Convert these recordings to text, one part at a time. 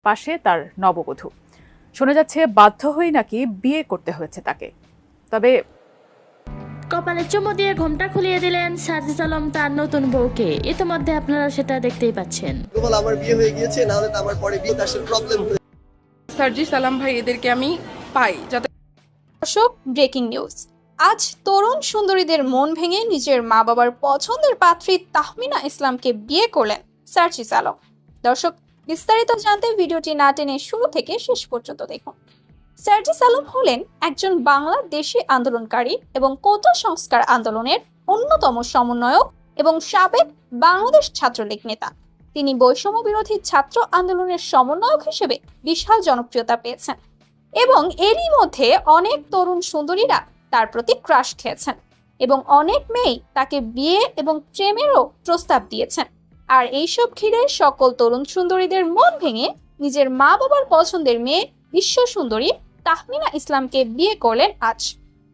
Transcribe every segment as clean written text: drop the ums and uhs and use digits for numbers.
পাশে তার নববধূ। শোনা যাচ্ছে বাধ্য হয়ে নাকি বিয়ে করতে হয়েছে তাকে। তবে কপালে চুমু দিয়ে ঘোমটা খুলিয়ে দিলেন সার্জিস আলম তার নতুন বউকে। ইতিমধ্যে আপনারা সেটা দেখতেই পাচ্ছেন। আমার বিয়ে হয়ে গিয়েছে, না হলে তো আমার পরে বিয়ে আসলে প্রবলেম। সার্জিস আলম ভাই এদেরকে আমি পাই যাতে। দর্শক, ব্রেকিং নিউজ। আজ তরুণ সুন্দরীদের মন ভেঙে নিজের মা বাবার পছন্দের পাত্রী তাহমিনা ইসলামকে বিয়ে করলেন সার্জিস আলম। দর্শক, বিস্তারিত জানতে ভিডিওটি না টেনে শুরু থেকে শেষ পর্যন্ত দেখুন। সার্জিস আলম হলেন একজন বাংলাদেশি আন্দোলনকারী এবং কোটা সংস্কার আন্দোলনের অন্যতম সমন্বয়ক এবং সাবেক বাংলাদেশ ছাত্রলীগ নেতা। তিনি বৈষম্য বিরোধী ছাত্র আন্দোলনের সমন্বয়ক হিসেবে বিশাল জনপ্রিয়তা পেয়েছেন এবং এরই মধ্যে অনেক তরুণ সুন্দরীরা তার প্রতি ক্রাশ খেয়েছেন এবং অনেক মেয়েই তাকে বিয়ে এবং প্রেমেরও প্রস্তাব দিয়েছেন। আর এইসব ঘিরে সকল তরুণ সুন্দরীদের মন ভেঙে নিজের মা বাবার পছন্দের মেয়ে বিশ্ব সুন্দরী তাহমিনা ইসলামকে বিয়ে করলেন আজ।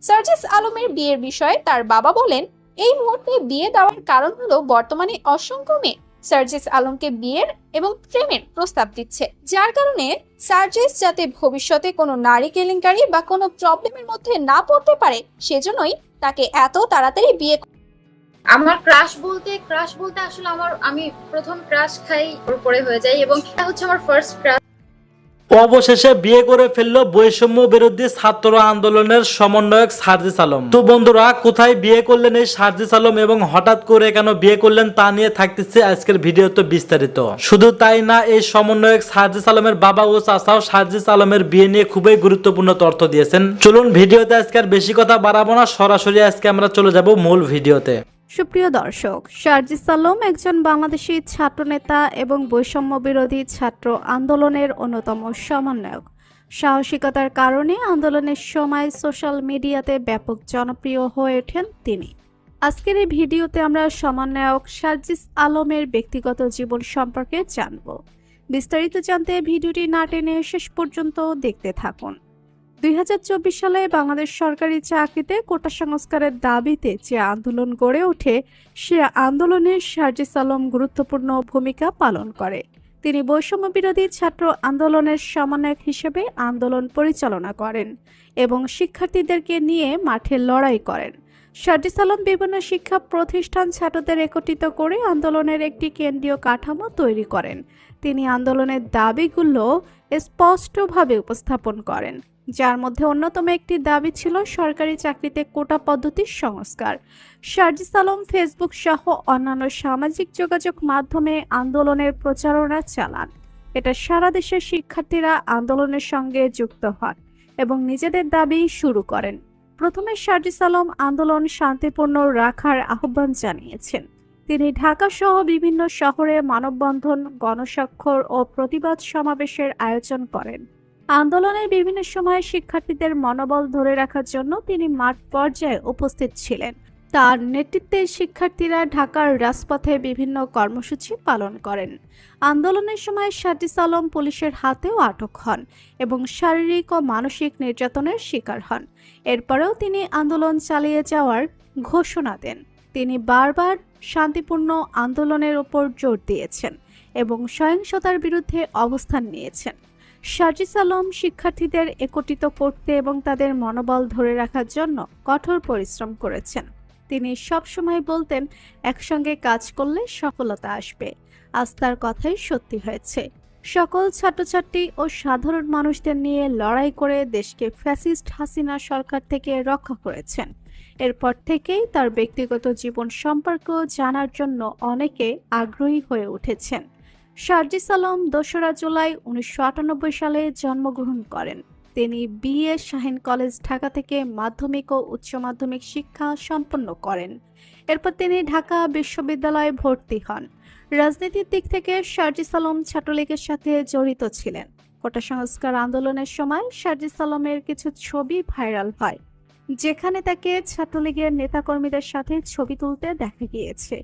সার্জিস আলমের বিয়ের বিষয়ে তার বাবা বলেন, এই মুহূর্তে বিয়ে দেওয়ার কারণ হলো বর্তমানে অসংখ্য মেয়ে সার্জিস আলমকে বিয়ের এবং প্রেমের প্রস্তাব দিচ্ছে, যার কারণে সার্জিস যাতে ভবিষ্যতে কোনো নারী কেলেঙ্কারি বা কোনো প্রবলেমের মধ্যে না পড়তে পারে, সেজন্যই তাকে এত তাড়াতাড়ি বিয়ে। আমার ক্রাশ বলতে আসলে আমি প্রথম ক্রাশ খাই ওর পরে হয়ে যায়, এবং এটা হচ্ছে আমার ফার্স্ট ক্রাশ। অবশেষে বিয়ে করে ফেললো বৈষম্য বিরোধী ছাত্র আন্দোলনের সমন্বয়ক সার্জিস আলম। তো বন্ধুরা, কোথায় বিয়ে করলেন এই সার্জিস আলম এবং হঠাৎ করে কেন বিয়ে করলেন তা নিয়ে থাকতেছে আজকের ভিডিওতে বিস্তারিত। শুধু তাই না, এই সমন্বয়ক সার্জিস আলমের বাবা ও চাচাও সার্জিস আলমের বিয়ে নিয়ে খুবই গুরুত্বপূর্ণ তথ্য দিয়েছেন। চলুন ভিডিওতে আজকে আর বেশি কথা বাড়াবো না, সরাসরি আজকে আমরা চলে যাব মূল ভিডিওতে। সুপ্রিয় দর্শক, সার্জিস আলম একজন বাংলাদেশি ছাত্রনেতা এবং বৈষম্য বিরোধী ছাত্র আন্দোলনের অন্যতম সমন্বয়ক। সাহসিকতার কারণে আন্দোলনের সময় সোশ্যাল মিডিয়াতে ব্যাপক জনপ্রিয় হয়ে ওঠেন তিনি। আজকের এই ভিডিওতে আমরা সমন্বয়ক সার্জিস আলমের ব্যক্তিগত জীবন সম্পর্কে জানব। বিস্তারিত জানতে ভিডিওটি না টেনে শেষ পর্যন্ত দেখতে থাকুন। 2024 সালে বাংলাদেশ সরকারি চাকরিতে কোটা সংস্কারের দাবিতে যে আন্দোলন গড়ে ওঠে, সে আন্দোলনে সার্জিস আলম গুরুত্বপূর্ণ ভূমিকা পালন করে। তিনি বৈষম্য বিরোধী ছাত্র আন্দোলনের সমন্বয়ক হিসেবে আন্দোলন পরিচালনা করেন এবং শিক্ষার্থীদেরকে নিয়ে মাঠে লড়াই করেন। সার্জিস আলম বিভিন্ন শিক্ষা প্রতিষ্ঠান ছাত্রদের একত্রিত করে আন্দোলনের একটি কেন্দ্রীয় কাঠামো তৈরি করেন। তিনি আন্দোলনের দাবিগুলো স্পষ্টভাবে উপস্থাপন করেন, যার মধ্যে অন্যতম একটি দাবি ছিল সরকারি চাকরিতে কোটা পদ্ধতির সংস্কার। সার্জিস আলম ফেসবুক সহ অন্যান্য সামাজিক যোগাযোগ মাধ্যমে আন্দোলনের প্রচারণা চালান। এটা সারা দেশের শিক্ষার্থীরা আন্দোলনের সঙ্গে যুক্ত হন এবং নিজেদের দাবি শুরু করেন। প্রথমে সার্জিস আলম আন্দোলন শান্তিপূর্ণ রাখার আহ্বান জানিয়েছেন। তিনি ঢাকা সহ বিভিন্ন শহরে মানববন্ধন, গণস্বাক্ষর ও প্রতিবাদ সমাবেশের আয়োজন করেন। আন্দোলনের বিভিন্ন সময়ে শিক্ষার্থীদের মনোবল ধরে রাখার জন্য তিনি মাঠ পর্যায়ে উপস্থিত ছিলেন। তার নেতৃত্বে শিক্ষার্থীরা ঢাকার রাজপথে বিভিন্ন কর্মসূচি পালন করেন। আন্দোলনের সময় সার্জিস আলম পুলিশের হাতেও আটক হন এবং শারীরিক ও মানসিক নির্যাতনের শিকার হন। এরপরেও তিনি আন্দোলন চালিয়ে যাওয়ার ঘোষণা দেন। তিনি বারবার শান্তিপূর্ণ আন্দোলনের উপর জোর দিয়েছেন এবং সহিংসতার বিরুদ্ধে অবস্থান নিয়েছেন। সার্জিস আলম শিক্ষার্থীদের একত্রিত করতে এবং তাদের মনোবল ধরে রাখার জন্য কঠোর পরিশ্রম করেছেন। তিনি সবসময় বলতেন, একসঙ্গে কাজ করলে সফলতা আসবে। আজ তার কথাই সত্যি হয়েছে। সকল ছাত্রছাত্রী ও সাধারণ মানুষদের নিয়ে লড়াই করে দেশকে ফ্যাসিস্ট হাসিনা সরকার থেকে রক্ষা করেছেন। এরপর থেকেই তার ব্যক্তিগত জীবন সম্পর্ক জানার জন্য অনেকে আগ্রহী হয়ে উঠেছেন। সার্জিস আলম 2রা জুলাই 1998 সালে জন্মগ্রহণ করেন। তিনি বিএ শাহীন কলেজ ঢাকা থেকে মাধ্যমিক ও উচ্চ মাধ্যমিক শিক্ষা সম্পন্ন করেন। এরপর তিনি ঢাকা বিশ্ববিদ্যালয়ে ভর্তি হন। রাজনীতির দিক থেকে সার্জিস আলম ছাত্রলীগের সাথে জড়িত ছিলেন। কোটা সংস্কার আন্দোলনের সময় সার্জিস আলমের কিছু ছবি ভাইরাল হয়, যেখানে তাকে ছাত্রলীগের নেতাকর্মীদের সাথে ছবি তুলতে দেখা গিয়েছে।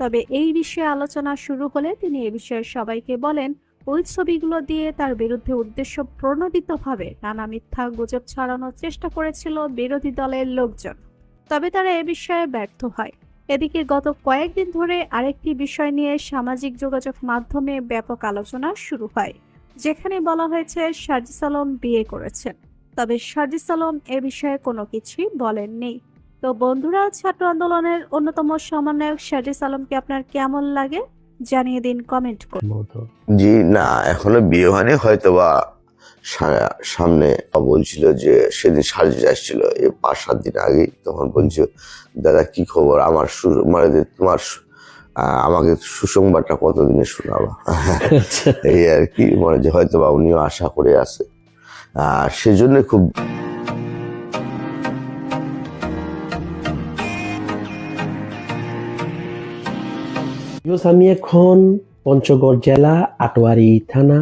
তবে এই বিষয়ে আলোচনা শুরু হলে তিনি এ বিষয়ে সবাইকে বলেন, ওই ছবিগুলো দিয়ে তার বিরুদ্ধে উদ্দেশ্য প্রণোদিতভাবে নানা মিথ্যা গুজব ছড়ানোর চেষ্টা করেছিল বিরোধী দলের লোকজন। তবে তারা এ বিষয়ে ব্যর্থ হয়। এদিকে গত কয়েকদিন ধরে আরেকটি বিষয় নিয়ে সামাজিক যোগাযোগ মাধ্যমে ব্যাপক আলোচনা শুরু হয়। যেখানে বলা হয়েছে সার্জিস আলম বিয়ে করেছেন। তবে সার্জিস আলম এ বিষয়ে কোনো কিছুই বলেননি। তো বন্ধুরা, ছাত্র আন্দোলনের অন্যতম সমন্বয়ক সার্জিস আলমকে আপনার কেমন লাগে জানিয়ে দিন কমেন্ট করে। জি না, এখনো বিয়ে হয়নি, হয়তো বা সামনে বলছিল যে সেদিন সার্জিস আসছিল এই 5-7 দিন আগেই, তখন বলছিল দাদা কি খবর, আমার মানে তোমার আমাকে সুসংবাদটা কতদিনে শোনাবা। এই আর কি, মানে যে হয়তো বা উনিও আশা করে আছে, সেজন্য খুব আমি এখন পঞ্চগড় জেলা আটোয়ারি থানা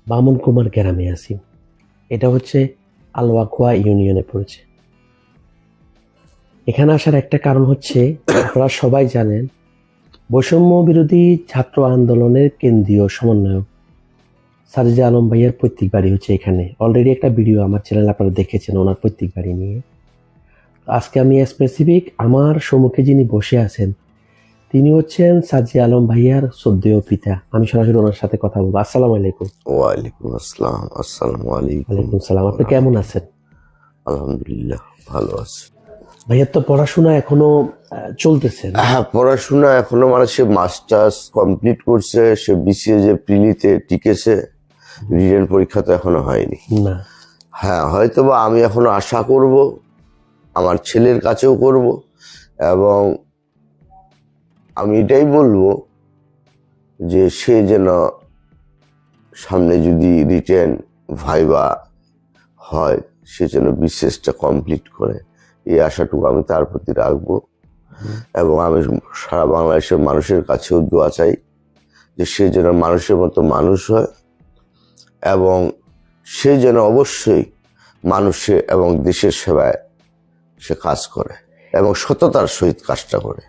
বামনকুমার গ্রামে আছি। এটা হচ্ছে আলওয়াকুয়া ইউনিয়নে পড়েছে। এখানে আসার একটা কারণ হচ্ছে, আপনারা সবাই জানেন বৈষম্য বিরোধী ছাত্র আন্দোলনের কেন্দ্রীয় সমন্বয়ক সার্জিস আলম ভাইয়ের পৈতৃক বাড়ি হচ্ছে এখানে। অলরেডি একটা ভিডিও আমার চ্যানেলে আপনারা দেখেছেন ওনার পৈতৃক বাড়ি নিয়ে। আজকে আমি স্পেসিফিক আমার সম্মুখে যিনি বসে আছেন তিনি হচ্ছেন সার্জিস আলম ভাইয়ার শ্রদ্ধেয় পিতা। আমি সরাসরি ওনার সাথে কথা বলবো। আসসালামু আলাইকুম। ওয়ালাইকুম আসসালাম। আসসালামু আলাইকুম। ওয়ালাইকুম সালাম। আপনি কেমন আছেন? আলহামদুলিল্লাহ ভালো আছি। ভাইয়ার তো পড়াশোনা এখনো চলতেছে? হ্যাঁ, পড়াশোনা এখনো, মানে সে মাস্টার্স কমপ্লিট করছে, সে বিসিএ যে প্রিলিতে টিকেছে, রিটেন পরীক্ষা তো এখনো হয়নি। না। হ্যাঁ, হয়তো বা আমি এখনো আশা করব, আমার ছেলের কাছেও করব, এবং আমি এটাই বলবো যে সে যেন সামনে যদি রিটেন ভাইবা হয় সে যেন বিসিএসটা কমপ্লিট করে, এই আশাটুকু আমি তার প্রতি রাখবো। এবং আমি সারা বাংলাদেশের মানুষের কাছেও দোয়া চাই যে সে যেন মানুষের মতো মানুষ হয়, এবং সে যেন অবশ্যই মানুষের এবং দেশের সেবায় সে কাজ করে এবং সততার সহিত কাজটা করে।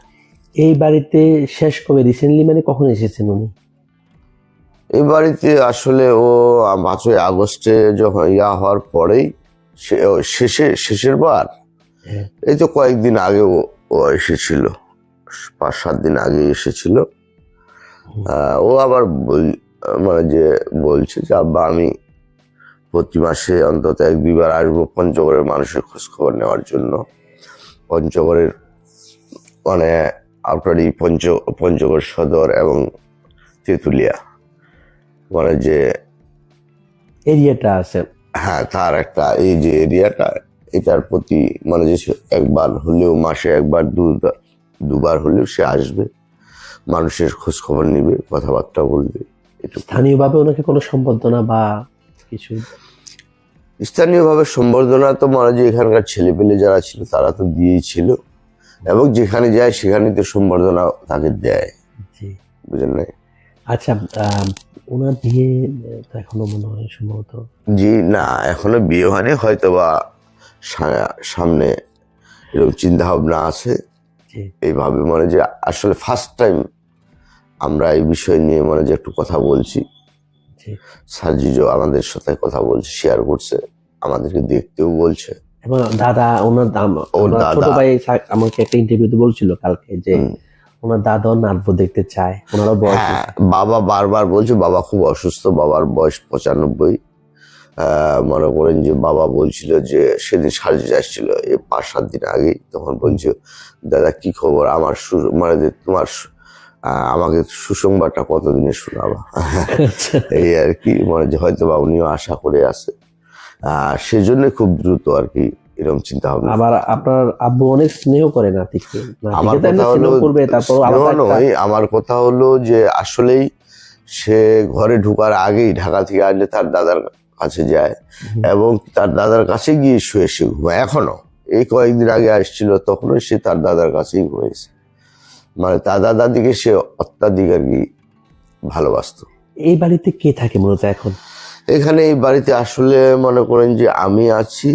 এই বাড়িতে শেষ কবে, রিসেন্টলি মানে কখন এসেছেন উনি? এই বাড়িতে আসলে ও 5 আগস্টে যখন হওয়ার পরেই শেষের বার, এই তো কয়েকদিন আগে ও এসেছিল, 5-7 দিন আগে এসেছিল। ও আবার মানে যে বলছে যে আব্বা আমি প্রতি মাসে অন্তত 1-2 বার আসবো পঞ্চগড়ের মানুষের খোঁজ খবর নেওয়ার জন্য। পঞ্চগড়ের মানে আউটারি পঞ্চগড় সদর এবং তেঁতুলিয়া মানে যে এরিয়াটা আছে, হ্যাঁ তার একটা এই যে এরিয়াটা, এটার প্রতি মানে যে একবার হলেও, মাসে 1-2বার হলেও সে আসবে, মানুষের খোঁজ খবর নিবে, কথাবার্তা বলবে। স্থানীয়ভাবে ওনাকে কোনো সম্বর্ধনা বা কিছু? স্থানীয়ভাবে সম্বর্ধনা তো মানে যে এখানকার ছেলেপেলে যারা ছিল তারা তো দিয়েই ছিল, এবং যেখানে যায় সেখানে তো সম্বর্ধনা তাকে দেয়। জি, বুঝলেন না? আচ্ছা, ওনার বিয়ে এখনো মনে হয় সম্ভবত? জি না, এখনো বিয়ে হয়নি, হয়তো বা সামনে এরকম চিন্তা ভাবনা আছে। এইভাবে মানে যে আসলে ফার্স্ট টাইম আমরা এই বিষয় নিয়ে মানে যে একটু কথা বলছি, সার্জিজও আমাদের সাথে কথা বলছে, শেয়ার করছে, আমাদেরকে দেখতেও বলছে। এবং দাদা, ওনার ছোট ভাই আমাকে একটা ইন্টারভিউতে বলছিল কালকে যে ওনার দাদাও নাটবো দেখতে চায়, ওনারও বয়স। বাবা বারবার বলছে বাবা খুব অসুস্থ, বাবার বয়স 95। মনে করেন যে বাবা বলছিল যে সেদিন সার্জিস আসছিল এই 5-7 দিন আগেই, তখন বলছে দাদা কি খবর, আমার মানে যে তোমার আমাকে সুসংবাদটা কতদিনে শোনাবা। এই আর কি, মানে যে হয়তো বা উনিও আশা করে আছে, সেজন্য খুব দ্রুত আর কি এরকম চিন্তা ভাবনা। আবার আপনার আব্বু অনেক স্নেহ করে নাতিকে। আমার কথা হলো আমার কথা হলো যে আসলেই সে ঘরে ঢোকার আগেই ঢাকা থেকে আসলে তার দাদার কাছে যায়, এবং তার দাদার কাছে গিয়ে শুয়ে সে ঘুমায়। এখনো এই কয়েকদিন আগে আসছিল তখনও সে তার দাদার কাছেই ঘুমিয়েছে, মানে দাদা দাদিকে সে অত্যাধিক আর কি ভালোবাসতো। এই বাড়িতে কে থাকে মূলত এখন? এখানে এই বাড়িতে আসলে মনে করেন যে আমি আছি,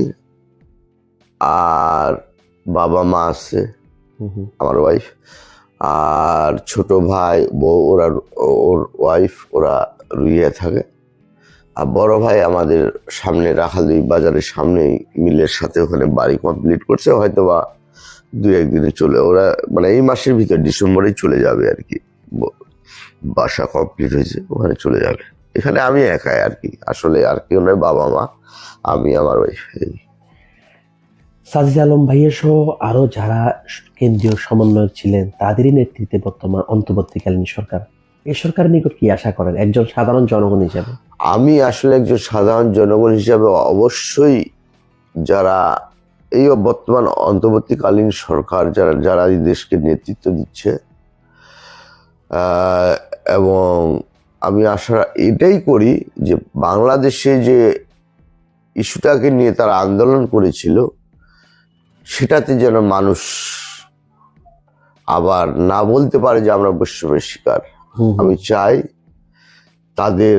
আর বাবা মা আছে, আমার ওয়াইফ, আর ছোট ভাই বউ, ওরা ওর ওয়াইফ, ওরা রুইয়ে থাকে, আর বড় ভাই আমাদের সামনে রাখালি বাজারের সামনেই মিলের সাথে ওখানে বাড়ি কমপ্লিট করছে, হয়তো বা 2-1 দিনে চলে, ওরা মানে এই মাসের ভিতর ডিসেম্বরেই চলে যাবে আর কি, বাসা কমপ্লিট হয়েছে, ওখানে চলে যাবে। এখানে আমি একাই আর কি, আসলে আর কেউ নয়, বাবা মা, আমি, আমার ওয়াইফ। সাজিদ আলম ভাইয়ের সহ আরো যারা কেন্দ্রীয় সমন্বয়ক ছিলেন তাদেরই নেতৃত্বে বর্তমান অন্তর্বর্তীকালীন সরকার, এই সরকারের নিকট কি আশা করেন একজন সাধারণ জনগণ হিসেবে? আমি আসলে একজন সাধারণ জনগণ হিসাবে অবশ্যই যারা এই বর্তমান অন্তর্বর্তীকালীন সরকার যারা এই দেশকে নেতৃত্ব দিচ্ছে, এবং আমি আশা এটাই করি যে বাংলাদেশে যে ইস্যুটাকে নিয়ে তারা আন্দোলন করেছিল সেটাতে যেন মানুষ আবার না বলতে পারে যে আমরা বৈষম্যের শিকার। আমি চাই তাদের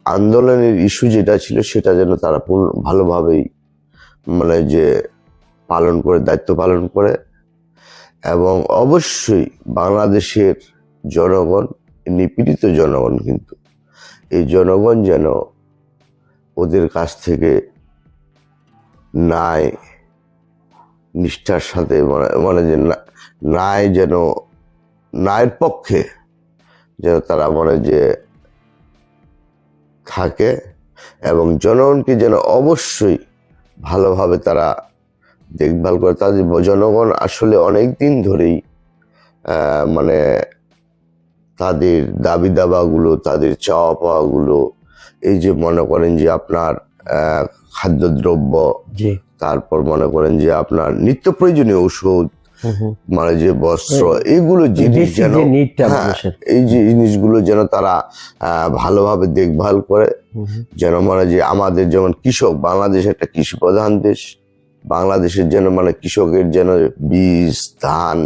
আন্দোলনের ইস্যু যেটা ছিল সেটা যেন তারা ভালোভাবেই মানে যে পালন করে, দায়িত্ব পালন করে, এবং অবশ্যই বাংলাদেশের জনগণ, নিপীড়িত জনগণ, কিন্তু এই জনগণ যেন ওদের কাছ থেকে ন্যায় নিষ্ঠার সাথে মানে যে ন্যায় যেন ন্যায়ের পক্ষে যেন তারা মানে যে থাকে, এবং জনগণকে যেন অবশ্যই ভালোভাবে তারা দেখভাল করে। তাদের জনগণ আসলে অনেক দিন ধরেই মানে তাদের দাবি দাবাগুলো, তাদের চাওয়া পাওয়াগুলো, এই যে মনে করেন যে আপনার খাদ্যদ্রব্য, তারপর মনে করেন যে আপনার নিত্য প্রয়োজনীয় ওষুধ, মানে যে বস্ত্র, এইগুলো জিনিস যেন, এই যে জিনিসগুলো যেন তারা ভালোভাবে দেখভাল করে, যেন মানে যে আমাদের যেমন কৃষক, বাংলাদেশ একটা কৃষি প্রধান দেশ, বাংলাদেশের যেন মানে কৃষকের যেন বীজ, ধান,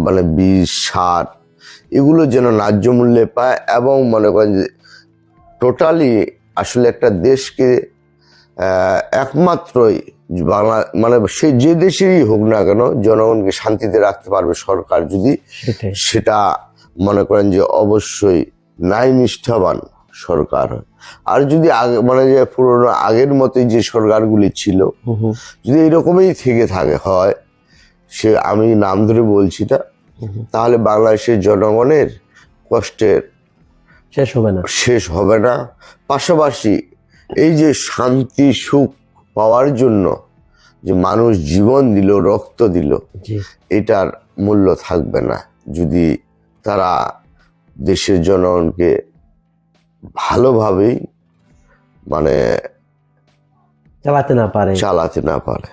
মানে বীজ, সার, এগুলো যেন ন্যায্য মূল্যে পায়, এবং মনে করেন যে টোটালি আসলে একটা দেশকে একমাত্রই বাংলা মানে সে যে দেশেরই হোক না কেন জনগণকে শান্তিতে রাখতে পারবে সরকার যদি সেটা মনে করেন যে অবশ্যই ন্যায় নিষ্ঠাবান সরকার হয়। আর যদি আগে মানে যে পুরোনো আগের মতোই যে সরকারগুলি ছিল যদি এইরকমই থেকে থাকে হয়, সে আমি নাম ধরে বলছি না, তাহলে বাংলাদেশের জনগণের কষ্টের শেষ হবে না। পাশাপাশি এই যে শান্তি সুখ পাওয়ার জন্য যে মানুষ জীবন দিল, রক্ত দিল, এটার মূল্য থাকবে না যদি তারা দেশের জনগণকে ভালোভাবেই মানে চালাতে না পারে।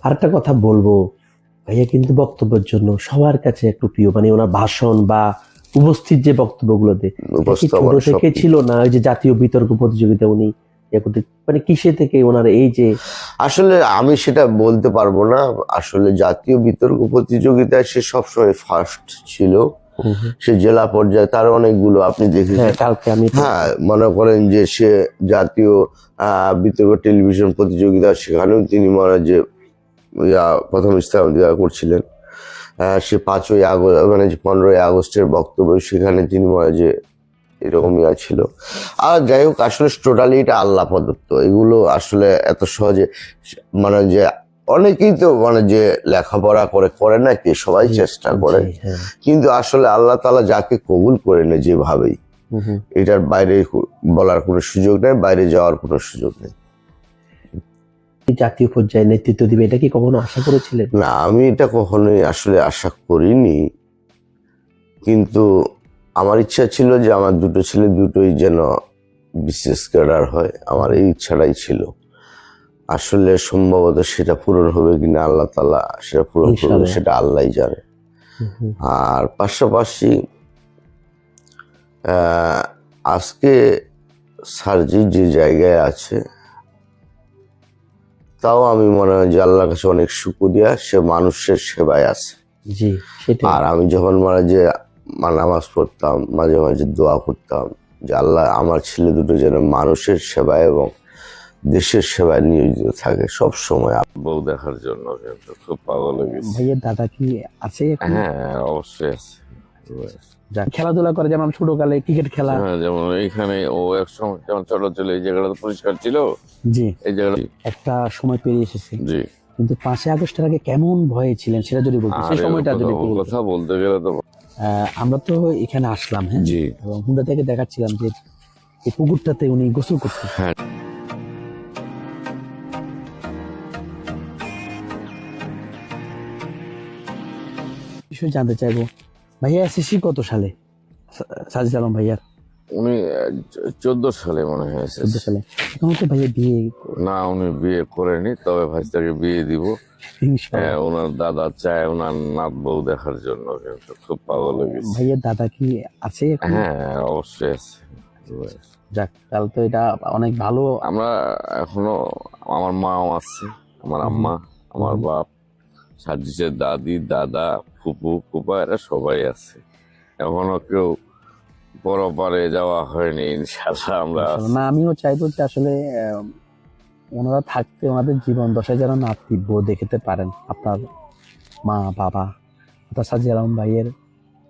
আরেকটা কথা বলবো, ভাইয়া কিন্তু বক্তব্যের জন্য সবার কাছে একটু প্রিয়, মানে ওনার ভাষণ বা উপস্থিত যে বক্তব্যগুলো ছোট থেকে ছিল না, ওই যে জাতীয় বিতর্ক প্রতিযোগিতা উনি মানে কিসে থেকে ওনার এই যে, আসলে আমি সেটা বলতে পারবো না, আসলে জাতীয় বিতর্ক প্রতিযোগিতায় সে সবসময় ফার্স্ট ছিল, সে জেলা পর্যায়ে তার অনেকগুলো আপনি দেখেছেন। কালকে আমি মনে করেন যে সে জাতীয় বিতর্ক টেলিভিশন প্রতিযোগিতা, সেখানেও তিনি মানে যে প্রথম স্থান অধিকার করছিলেন। সে 5ই আগস্ট মানে 15ই আগস্টের বক্তব্য, সেখানে তিনি মানে যে এরকমই ছিল। আর যাই হোক, আসলে টোটালি এটা আল্লাহ প্রদত্ত, এগুলো আসলে এত সহজে মানে যে অনেকেই তো মানে যে লেখাপড়া করে না কি, সবাই চেষ্টা করে, কিন্তু আসলে আল্লাহ তাআলা যাকে কবুল করে না যেভাবেই, এটার বাইরে বলার কোনো সুযোগ নেই, বাইরে যাওয়ার কোনো সুযোগ নেই। জাতীয় পর্যায়ে নেতৃত্ব দিবে এটা কি কখনো আশা করেছিলেন? না, আমি এটা কখনোই আসলে আশা করিনি, কিন্তু আমার ইচ্ছা ছিল যে আমার দুটো ছেলে দুটোই যেন বিশেষ ক্যাডার হয়, আমার এই ইচ্ছাটাই ছিল। আসলে সম্ভবত সেটা পূরণ হবে কিনা আল্লাহ তাআলা সেটা পূরণ করবে, সেটা আল্লাহই জানে। আর পাশাপাশি আজকে সার্জি যে জায়গায় আছে, তাও আমি মনে হয় যে আল্লাহর কাছে অনেক শুকরিয়া, সে মানুষের সেবায় আছে। আর আমি যখন মানে যে নামাজ পড়তাম, মাঝে মাঝে দোয়া করতাম যে আল্লাহ আমার ছেলে দুটো যেন মানুষের সেবায় এবং দেশের সেবায় নিয়োজিত থাকে সব সময়। বউ দেখার জন্য খুব পাগল হয়ে গেছে। ভাইয়ের দাদা কি আছে? হ্যাঁ, অবশ্যই আছে। খেলাধুলা করে, যেমন ছোটকালে ক্রিকেট খেলা, যেমন এইখানে ও এক সময় যেমন ছোট ছিল, এই জায়গাটা পরিষ্কার ছিল, এই জায়গাটা একটা সময় পেরিয়ে এসেছে। কিন্তু 5ই আগস্টের আগে কেমন ভয়ে ছিলেন সেটা যদি বলতেন, সেই সময়টা যদি কথা বলতে গেলে তো আমরা তো এখানে আসলাম, হ্যাঁ, এবং হুন্ডা থেকে দেখাচ্ছিলাম যে এই পুকুরটাতে উনি গোসল করতেন। হ্যাঁ। বিষয় জানতে চাইবো, ভাইয়া এসএসসি কত সালে সাজিদ আলম ভাইয়ার? উনি 14 সালে মনে হয় 14 সালে। এখন তো ভাইয়া বিয়ে না, উনি বিয়ে করেনি, তবে ভাইস্তাকে বিয়ে দিব। হ্যাঁ, ওনার দাদা চায় ওনার নাত বউ দেখার জন্য, কিন্তু খুব পাগল হয়ে গেছে। ভাইয়ের দাদা কি আছে এখন? হ্যাঁ, অবশ্যই আছে। যাক, তাহলে তো এটা অনেক ভালো। আমরা এখনো, আমার মাও আছে, আমার আম্মা, আমার বাপ, সাজিদের দাদি, দাদা, ফুপু, ফুপা, এরা সবাই আছে। এখনো কেউ পরপারে যাওয়া হয়নি, ইনশাআল্লাহ আমরা আছি। না, আমিও চাইবো যে আসলে ওনারা থাকতে ওনাদের জীবন দশায় যেন নাতিব্য দেখতে পারেন। আপনার মা, বাবা, অর্থাৎ সাজিদ আলম ভাইয়ের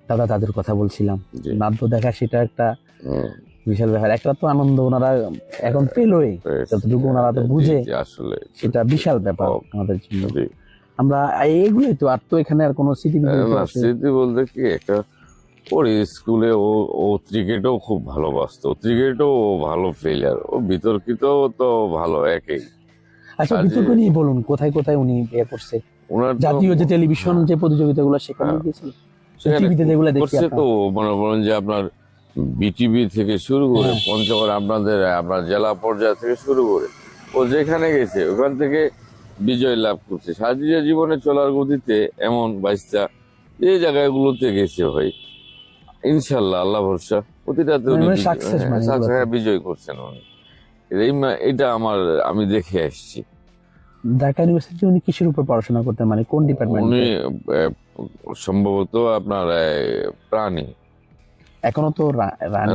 দাদা দাদুর কথা বলছিলাম, জি। নাতব দেখা সেটা একটা বিশাল ব্যাপার। একটা তো আনন্দ ওনারা এখন পেলই, যতটুকু ওনারা তো বুঝে, জি, আসলে সেটা বিশাল ব্যাপার আমাদের জন্য। জি। আমরা এইগুলোই তো, আর তো এখানে আর কোনো স্মৃতি না, স্মৃতি বলতে কি, একটা ওর স্কুলে ও ক্রিকেটও খুব ভালোবাসতো, ক্রিকেটও ভালো প্লেয়ার, ও বিতর্কিত তো ভালো একই। আচ্ছা, বিতর্ক নিয়ে বলুন, কোথায় কোথায় উনি বিয়ে করছে? ওনার জাতীয় যে টেলিভিশন যে প্রতিযোগিতাগুলো সেখানে গিয়েছিল, টিভিতে যেগুলো দেখি করছে তো, মনে করেন যে আপনার বিটিভি থেকে শুরু করে পঞ্চগড়, আপনার জেলা পর্যায় থেকে শুরু করে ও যেখানে গেছে ওখান থেকে বিজয় লাভ করছে। সাজিদের জীবনে চলার গতিতে এমন বাইশটা যে জায়গাগুলোতে গেছে ভাই, ইনশাল্লাহ আল্লাহ ভরসা প্রতিটাতে উনি বিজয় করছেন উনি। এটা আমি দেখে আসছি। ঢাকা ইউনিভার্সিটি উনি কিসের উপর পড়াশোনা করতেন, মানে কোন ডিপার্টমেন্ট? উনি সম্ভবত আপনার প্রাণী, এখনো তো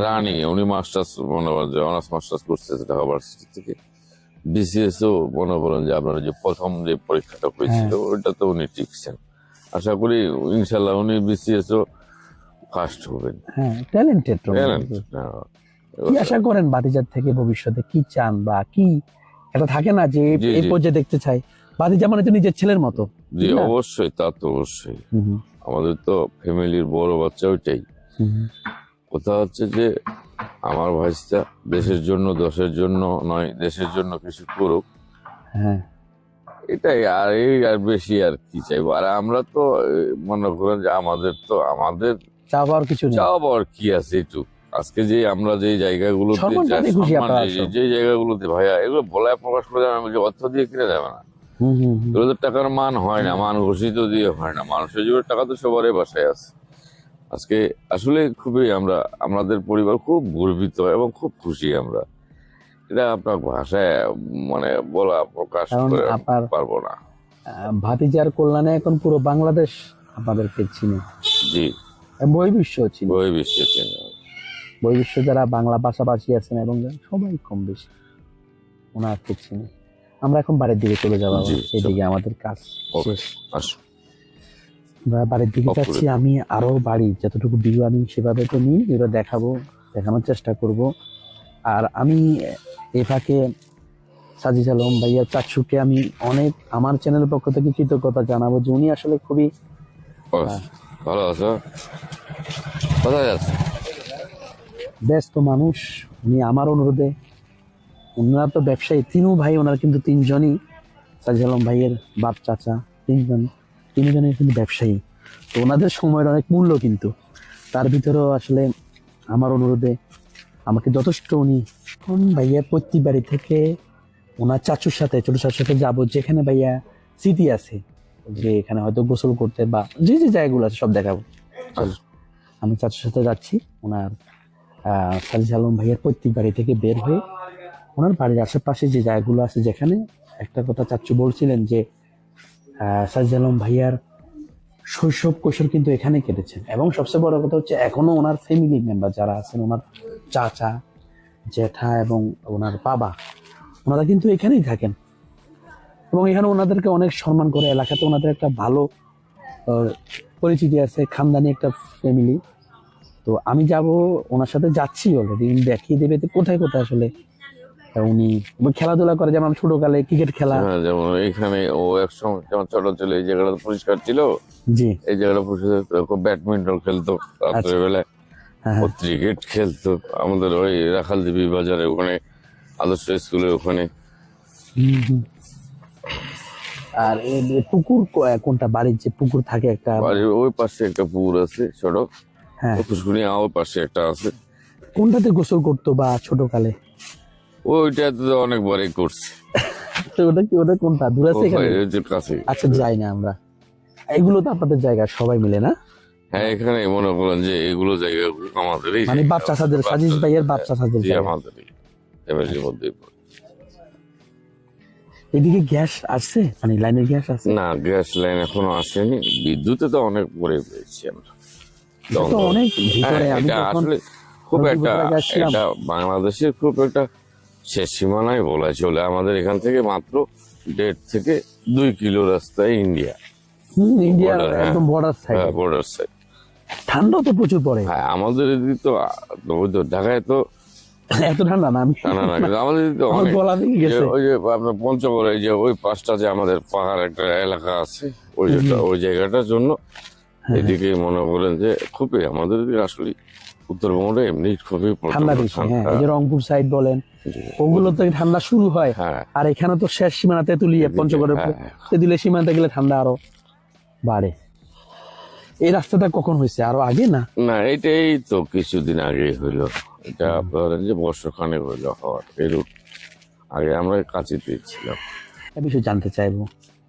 রানী। উনি মাস্টার্স মনে করেন যে অনার্স মাস্টার্স করছে ঢাকা ভার্সিটি থেকে। বিসিএস ও মনে করেন যে আপনার যে প্রথম যে পরীক্ষাটা হয়েছিল ওইটাতে উনি টিকছেন। আশা করি ইনশাল্লাহ উনি বিসিএস ও ফার্স্ট হবেন। হ্যাঁ, ট্যালেন্টেড। কি আশা করেন ভাতিজার থেকে ভবিষ্যতে? কি চান, বা কি এটা থাকে না যে এই পর্যায়ে দেখতে চাই? ভাতিজা মানে তো নিজের ছেলের মতো। জি, অবশ্যই, তা তো অবশ্যই। আমাদের তো ফ্যামিলির বড় বাচ্চা ওইটাই। কথা হচ্ছে যে আমার ভাইস্তা দেশের জন্য, দশের জন্য নয়, দেশের জন্য কিছু করুক। হ্যাঁ, এটাই। আর বেশি আর কি চাইবো? আর আমরা তো মনে করেন যে আমাদের চাওয়ার কিছু নেই, চাওয়ার কি আছে একটু। আজকে যে আমরা যে জায়গাগুলোতে যে জায়গাগুলোতে ভাইয়া, এগুলো বলায় প্রকাশ করে যাবে, আমি অর্থ দিয়ে কিনে যাবে না। এগুলো তো টাকার মান হয় না, মান ঘোষিত দিয়ে হয় না। মানুষের জীবনের টাকা তো সবারই বাসায় আছে। আজকে আসলে খুবই আমাদের পরিবার খুব গর্বিত এবং খুব খুশি আমরা। এটা আপনার ভাষায় মানে বলা প্রকাশ করে পারবো না। ভাতিজার কল্যাণে এখন পুরো বাংলাদেশ আপনাদেরকে চিনে। জি, বহির্বিশ্ব চিনে, বহির্বিশ্ব চিনে। বহির্বিশ্ব যারা বাংলা ভাষাভাষী আছেন এবং সবাই কম বেশি ওনাকে চিনে। আমরা এখন বাড়ির দিকে চলে যাবো, সেদিকে আমাদের কাজ শেষ। আমরা বাড়ির দিকে যাচ্ছি। আমি আরো বাড়ি যতটুকু ভিডিও আমি সেভাবে তো নিই, এগুলো দেখানোর চেষ্টা করব। আর আমি এ ফাঁকে সাজিদ আলম ভাইয়া চাচুকে আমি অনেক আমার চ্যানেলের পক্ষ থেকে কৃতজ্ঞতা জানাবো, যে উনি আসলে খুবই ভালো আছে, কোথায় আছে, ব্যস্ত মানুষ। উনি আমার অনুরোধে, ওনারা তো ব্যবসায়ী, তিনও ভাই, ওনারা কিন্তু তিনজনই, সাজিদ আলম ভাইয়ের বাপ চাচা তিনজনের কিন্তু ব্যবসায়ী। তো ওনাদের সময়ের অনেক মূল্য, কিন্তু তার ভিতরেও আসলে আমার অনুরোধে আমাকে যথেষ্ট উনি এখন ভাইয়া প্রতি বাড়ি থেকে ওনার চাচুর সাথে, ছোট চাচুর সাথে যাবো, যেখানে ভাইয়া স্মৃতি আছে, যে এখানে হয়তো গোসল করতে বা যে জায়গাগুলো আছে সব দেখাবো। আমি চাচুর সাথে যাচ্ছি। ওনার সাজিদ আলম ভাইয়ের প্রত্যেক বাড়ি থেকে বের হয়ে ওনার বাড়ির আশেপাশে যে জায়গাগুলো আছে, যেখানে একটা কথা চাচু বলছিলেন যে সাজিদ আলম ভাইয়ার শৈশব কৈশোর কিন্তু এখানে কেটেছেন, এবং সবচেয়ে বড় কথা হচ্ছে এখনো ওনার ফ্যামিলি মেম্বার যারা আছেন, ওনার চাচা, জ্যাঠা এবং ওনার বাবা, ওনারা কিন্তু এখানেই থাকেন এবং এখানে ওনাদেরকে অনেক সম্মান করে। এলাকাতে ওনাদের একটা ভালো পরিচিতি আছে, খানদানি একটা ফ্যামিলি। তো আমি যাব, ওনার সাথে যাচ্ছি, অলরেডি দেখিয়ে দেবে কোথায় কোথায় আসলে উনি খেলাধুলা করে। যেমন ছোটকালে ক্রিকেট খেলা, যেমন এখানে ও একসময় যেমন ছোট ছিল, এই জায়গাটা পরিষ্কার ছিল, জি, এই জায়গাটা পরিষ্কার, ব্যাডমিন্টন খেলতো রাত্রেবেলায়। হ্যাঁ। ও ক্রিকেট খেলতো আমাদের ওই রাখালদেবী বাজারে, ওখানে আদর্শ স্কুলের ওখানে। আর পুকুর কোনটা, বাড়ির যে পুকুর থাকে একটা? বাড়ির ওই পাশে একটা পুকুর আছে সড়ক, হ্যাঁ। পুষ্কুনি ওই পাশে একটা আছে। কোনটাতে গোসল করতো বা ছোটকালে? ওইটাতে তো অনেকবারই করছে। তো ওটা কোনটা, দূরে আছে এখানে? ওই যে কাছে। আচ্ছা, যাই না আমরা। এগুলো তো আপনাদের জায়গা, সবাই মিলে না? হ্যাঁ, এখানে মনে করেন যে এগুলো জায়গা আমাদেরই, মানে বাপ চাচাদের, সাজিস ভাইয়ের বাপ চাচাদের জি, জায়গা। আমাদেরই ফ্যামিলির মধ্যে। এদিকে গ্যাস আসছে, মানে লাইনের গ্যাস আছে? না, গ্যাস লাইন এখনো আসেনি। বিদ্যুতে তো অনেক পরে পেয়েছি আমরা। এটা তো অনেক ভিতরে। আমি এটা যখন আসলে খুব একটা, নদীর আসছিলাম, এটা বাংলাদেশের খুব একটা শেষ সীমানায় বলা চলে। আমাদের এখান থেকে মাত্র 1.5 থেকে 2 কিলো রাস্তায় ইন্ডিয়া। ইন্ডিয়ার border, হ্যাঁ। একদম বর্ডার সাইড। হ্যাঁ, বর্ডার সাইড। ঠান্ডা তো প্রচুর পড়ে। হ্যাঁ, আমাদের এদিকে তো ওই তো ঢাকায় তো এত ঠান্ডা না, আমি ঠান্ডা না, কিন্তু আমাদের এদিকে তো আমার অনেক। গলা ভেঙে গেছে। ওই যে আপনার পঞ্চগড়ে যে ওই পাশটা যে আমাদের পাহাড় একটা এলাকা আছে, ওই জায়গাটার জন্য এদিকে মনে করেন যে খুবই আমাদের এদিকে আসলে উত্তরবঙ্গটা এমনি খুবই ঠান্ডা বেশি। হ্যাঁ, এই যে রংপুর সাইড বলেন, ওগুলো থেকে ঠান্ডা শুরু হয়। হ্যাঁ, আর এখানে তো শেষ সীমানা তেঁতুলিয়া, পঞ্চগড়ের তেঁতুলিয়া সীমানাতে গেলে ঠান্ডা আরো বাড়ে। এই রাস্তাটা কখন হয়েছে, আরো আগে না? না, এটাই তো কিছুদিন আগে হইলো। এটা ধরেন যে বর্ষখানেক হইলো হওয়ার। এর আগে আমরা কাচিতে ছিলাম। একটা বিষয় জানতে চাইবো,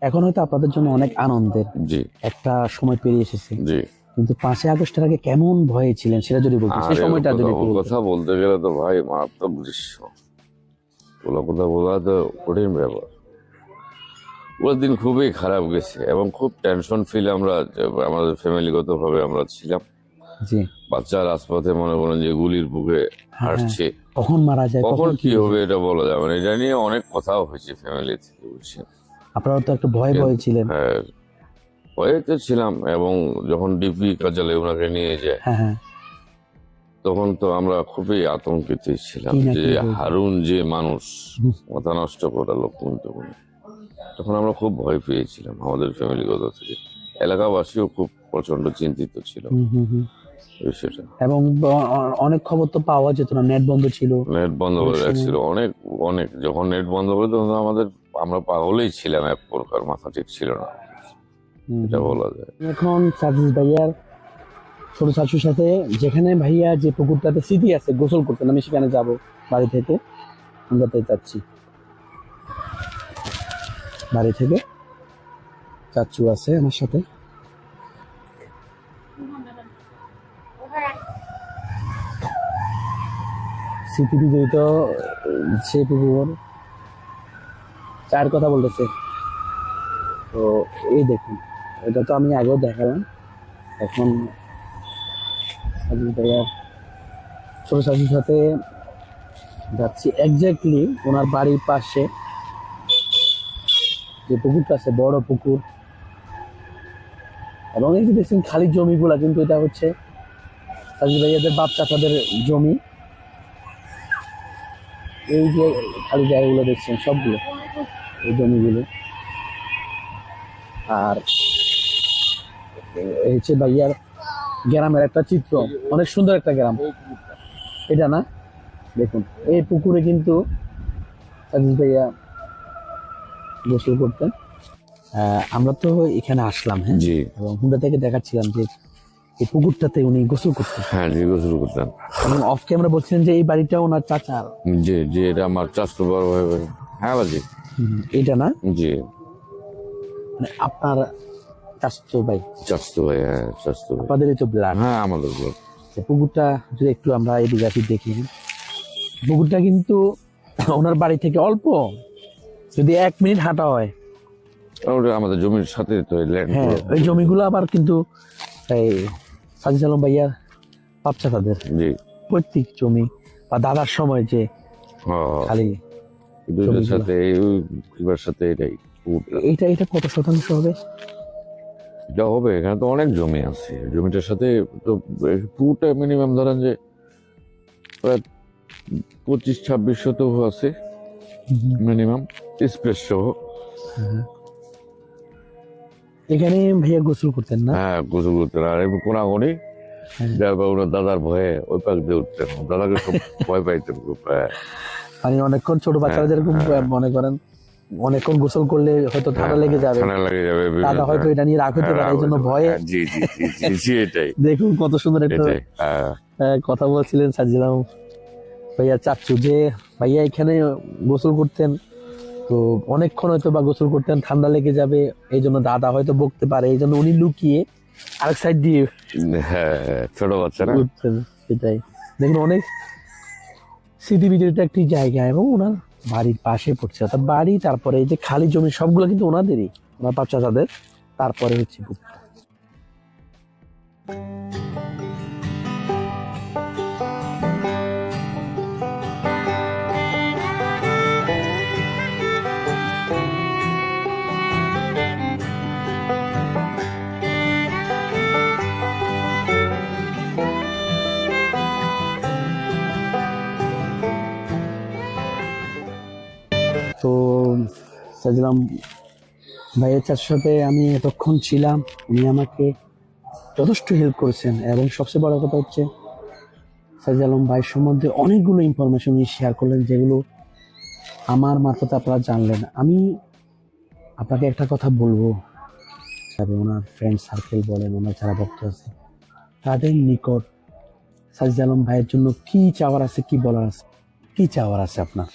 এখন হয়তো আপনাদের জন্য অনেক আনন্দের জি, একটা সময় পেরিয়ে এসেছে, জি। কিন্তু 5ই আগস্টের আগে কেমন ভয়ে ছিলেন সেটা যদি বলতেন, সেই আরে সময়টা যদি একটু বলতেন। কথা বলতে গেলে তো ভাই মারাত্মক দৃশ্য। কথা বলা তো কঠিন ব্যাপার। ওই দিন খুবই খারাপ গেছে এবং খুব টেনশন ফিল আমরা আমাদের ফ্যামিলিগত ভাবে আমরা ছিলাম। জি। বাচ্চা রাজপথে মনে করেন যে গুলির বুকে হাঁটছে, কখন মারা যায়, কখন কি হবে এটা বলা যাবে না। এটা নিয়ে অনেক কথাও হয়েছে ফ্যামিলি থেকে, বুঝছেন। আপনারা তো একটা ভয়ে ছিলেন। হ্যাঁ, ভয়ে তো ছিলাম। এবং যখন ডিপি কার্যালয়ে ওনাকে নিয়ে যায়, হ্যাঁ, তখন তো আমরা খুবই আতঙ্কিত ছিলাম কি না যে কি বলবো। হারুন যে মানুষ মাথা নষ্ট করা লোক, তখন আমরা খুব ভয় পেয়েছিলাম আমাদের ফ্যামিলিগত থেকে। এলাকাবাসীও খুব প্রচন্ড চিন্তিত ছিল বিষয়টা। এবং অনেক খবর তো পাওয়া যেত না, নেট বন্ধ ছিল। নেট বন্ধ করে রাখছিল অনেক অনেক। যখন নেট বন্ধ করে তখন আমরা পাগলেই ছিলাম, এক প্রকার মাথা ঠিক ছিল না, এটা বলা যায়। এখন সাজিস ভাইয়ার ছোট শাশুর সাথে, যেখানে ভাইয়া যে পুকুরটাতে স্মৃতি আছে গোসল করতেন, আমি সেখানে যাব বাড়ি থেকে। আমরা তাই যাচ্ছি, বাড়ি থেকে চাচু আছে আমার সাথে। স্মৃতি বিজড়িত সে পুকুর, চায়ের কথা বলতেছে। তো এই দেখুন, এটা তো আমি আগেও দেখালাম। এখন সাজিদ ভাইয়ার ছোট শাশুর সাথে যাচ্ছি এক্স্যাক্টলি ওনার বাড়ির পাশে যে পুকুরটা আছে, বড় পুকুর। এবং এই যে দেখছেন খালি জমিগুলা, কিন্তু এটা হচ্ছে সাজিদ ভাইয়াদের বাপ চাচাদের জমি। এই যে খালি জায়গাগুলো দেখছেন সবগুলো এই জমিগুলো। আর এই হচ্ছে ভাইয়ার গ্রামের একটা চিত্র, অনেক সুন্দর একটা গ্রাম এটা না। দেখুন এই পুকুরে কিন্তু সাজিদ ভাইয়া গোসল করতেন। আমরা তো এখানে আসলাম, হ্যাঁ, জি। এবং হুন্ডা থেকে দেখাচ্ছিলাম যে এই পুকুরটাতে উনি গোসল করতেন। হ্যাঁ, জি, গোসল করতেন। এবং অফ ক্যামেরা বলছিলেন যে এই বাড়িটা ওনার চাচার। জি, জি, এটা আমার চাচতো বড় ভাই। হ্যাঁ বাজি, এটা না? জি, মানে আপনার চাচতো ভাই? চাচতো ভাই, হ্যাঁ, চাচতো ভাই। আপনাদেরই তো ব্লাড। হ্যাঁ, আমাদের ব্লাড। পুকুরটা যদি একটু আমরা এদিকে আসি দেখি, পুকুরটা কিন্তু ওনার বাড়ি থেকে অল্প, যদি 1 মিনিট হাঁটা হয়। ওটা আমাদের জমির সাথে তো ল্যান্ড। হ্যাঁ, ওই জমিগুলো আবার কিন্তু এই সাজিদ আলম ভাইয়ার বাচ্চা তাদের। জি, প্রত্যেক জমি বা দাদার সময় যে খালি দুইটার সাথে এবার সাথে এটাই। এটা কত শতাংশ হবে? এটা হবে, এখানে তো অনেক জমি আছে। জমিটার সাথে তো পুরোটা মিনিমাম ধরেন যে প্রায় 25-26 শতক আছে মিনিমাম, স্পেস সহ। এখানে ভাইয়া গোসল করতেন না? হ্যাঁ, গোসল করতেন। আর কোনাগনি যার বা ওনার দাদার ভয়ে ওই পাক দিয়ে উঠতেন, দাদাকে সব ভয় পাইতেন খুব। মানে অনেকক্ষণ ছোট বাচ্চারা যেরকম মনে করেন অনেকক্ষণ গোসল করলে হয়তো ঠান্ডা লেগে যাবে, ঠান্ডা লেগে যাবে, দাদা হয়তো এটা নিয়ে রাগ হতে পারে, এই জন্য ভয়ে। জি জি জি জি এটাই। দেখুন কত সুন্দর একটা কথা বলছিলেন সার্জিস আলম ভাইয়া চাচ্ছু, যে ভাইয়া এখানে গোসল করতেন তো অনেকক্ষণ হয়তো বা গোসল করতেন, ঠান্ডা লেগে যাবে, এই জন্য দাদা হয়তো বকতে পারে, এই জন্য উনি লুকিয়ে আরেক সাইড দিয়ে ছোট বাচ্চারা উঠতেন। সেটাই দেখুন, অনেক স্মৃতি বিজড়িত একটি জায়গা এবং ওনার বাড়ির পাশে পড়ছে, অর্থাৎ বাড়ি, তারপরে এই যে খালি জমি সবগুলো কিন্তু ওনাদেরই, ওনার বাপ চাচাদের, তারপরে হচ্ছে পুকুর। তো সাজিলাম ভাইয়ের চাচার সাথে আমি এতক্ষণ ছিলাম, উনি আমাকে যথেষ্ট হেল্প করেছেন এবং সবচেয়ে বড় কথা হচ্ছে সাজিদ আলম ভাই সম্বন্ধে অনেকগুলো ইনফরমেশন উনি শেয়ার করলেন, যেগুলো আমার মারফতে আপনারা জানলেন। আমি আপনাকে একটা কথা বলবো, ওনার ফ্রেন্ড সার্কেল বলেন, ওনার যারা ভক্ত আছে তাদের নিকট সাজিদ আলম ভাইয়ের জন্য কি চাওয়ার আছে, কি বলার আছে, কি চাওয়ার আছে আপনার?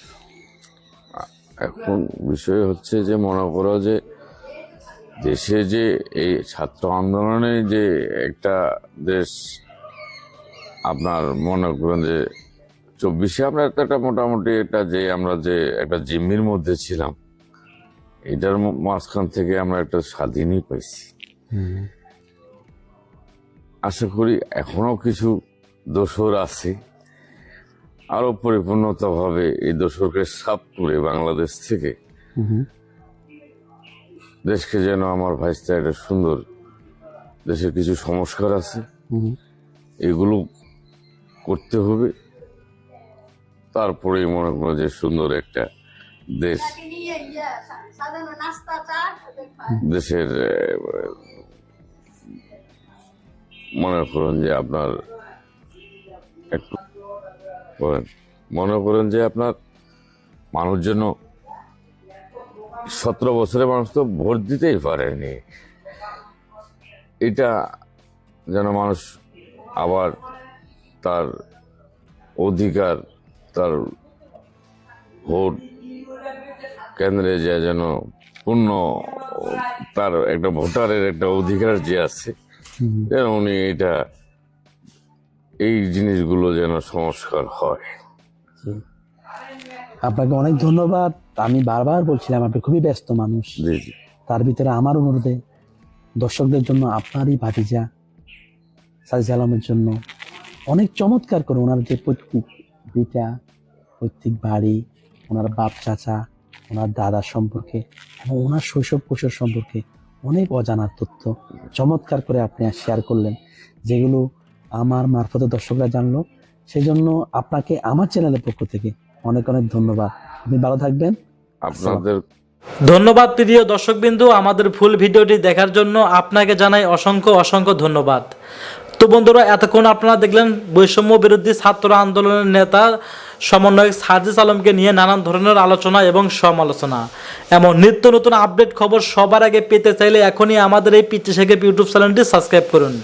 এখন বিষয় হচ্ছে যে মনে করো যে দেশে যে এই ছাত্র আন্দোলনে যে একটা দেশ, আপনার মনে করেন যে 24-এ আমরা একটা মোটামুটি এটা যে আমরা যে একটা জিম্মির মধ্যে ছিলাম, এটার মাঝখান থেকে আমরা একটা স্বাধীনই পাইছি। আশা করি এখনো কিছু দোসর আছে, আরো পরিপূর্ণতা ভাবে এই দোসরকে সাফ করে বাংলাদেশ থেকে দেশকে যেন আমার ভাইস্তা একটা সুন্দর, দেশের কিছু সংস্কার আছে এগুলো করতে হবে, তারপরেই মনে করো যে সুন্দর একটা দেশ, দেশের মনে করেন যে আপনার একটু মনে করেন যে আপনার মানুষ যেন 17 বছরের মানুষ তো ভোট দিতেই পারেনি, এটা যেন মানুষ আবার তার অধিকার, তার ভোট কেন্দ্রে যে যেন পূর্ণ তার একটা ভোটারের একটা অধিকার যে আছে, যেন উনি এটা এই জিনিসগুলো যেন সংস্কার হয়। আপনাকে অনেক ধন্যবাদ। আমি বারবার বলছিলাম আপনি খুবই ব্যস্ত মানুষ, তার ভিতরে আমার অনুরোধে দর্শকদের জন্য আপনারই ভাতিজা সাজিদ আলমের জন্য অনেক চমৎকার করে ওনার যে পৈতৃক ভিটা, পৈতৃক বাড়ি, ওনার বাপ চাচা, ওনার দাদা সম্পর্কে এবং ওনার শৈশব কৈশোর সম্পর্কে অনেক অজানা তথ্য চমৎকার করে আপনি শেয়ার করলেন, যেগুলো আমার মারফতে দর্শকরা জানলো। সেই জন্য আপনাকে আমার চ্যানেলের পক্ষ থেকে অনেক অনেক ধন্যবাদ। আপনি ভালো থাকবেন। আপনাদের ধন্যবাদ প্রিয় দর্শকবিন্দু, আমাদের ফুল ভিডিওটি দেখার জন্য আপনাকে জানাই অসংখ্য অসংখ্য ধন্যবাদ। তো বন্ধুরা, এতক্ষণ আপনারা দেখলেন বৈষম্য বিরোধী ছাত্র আন্দোলনের নেতা সমন্বয়ক সার্জিস আলমকে নিয়ে নানান ধরনের আলোচনা এবং সমালোচনা, এমন নিত্য নতুন আপডেট খবর সবার আগে পেতে চাইলে এখনই আমাদের এই পিচ্চি শেখের ইউটিউব চ্যানেলটি সাবস্ক্রাইব করুন।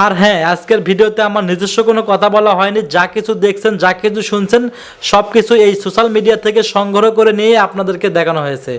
আর হ্যাঁ, আজকের ভিডিওতে আমার নিজস্ব কোনো কথা বলা হয়নি, যা কিছু দেখছেন, যা কিছু শুনছেন, সব কিছু এই সোশ্যাল মিডিয়া থেকে সংগ্রহ করে নিয়ে আপনাদেরকে দেখানো হয়েছে।